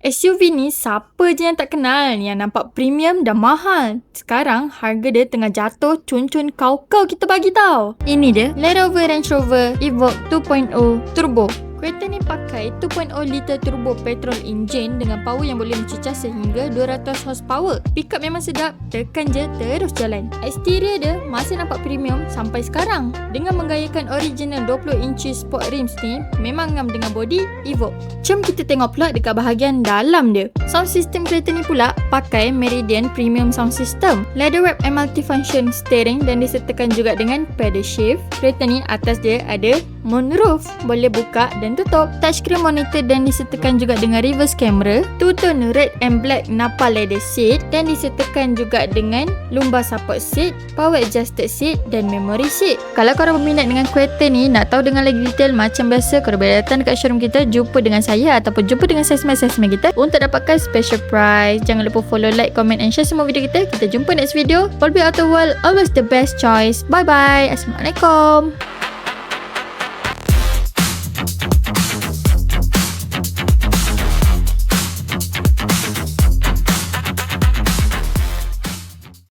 SUV ni siapa je yang tak kenal, yang nampak premium dan mahal. Sekarang harga dia tengah jatuh cun-cun kau-kau kita bagi tau. Ini dia Land Rover Range Rover Evoque 2.0 Turbo. Kereta ni pakai 2.0 liter turbo petrol engine dengan power yang boleh mencecah sehingga 200 horsepower. Pickup memang sedap, tekan je terus jalan. Exterior dia masih nampak premium sampai sekarang. Dengan menggayakan original 20 inci sport rims ni, memang ngam dengan body Evoque. Jom kita tengok pula dekat bahagian dalam dia. Sound system kereta ni pula pakai Meridian Premium Sound System. Leather wrap and multifunction steering dan disertakan juga dengan pedal shift. Kereta ni atas dia ada moonroof, boleh buka dan tutup. Touchscreen monitor dan disertakan juga dengan reverse camera. Two-tone red and black Nappa leather seat dan disertakan juga dengan lumbar support seat, power adjusted seat dan memory seat. Kalau korang berminat dengan kereta ni, nak tahu dengan lagi detail macam biasa, korang boleh datang dekat showroom kita, jumpa dengan saya ataupun jumpa dengan salesman kita untuk dapatkan special price. Jangan lupa follow, like, comment and share semua video kita. Kita jumpa next video. Polby Auto World, always the best choice. Bye bye. Assalamualaikum.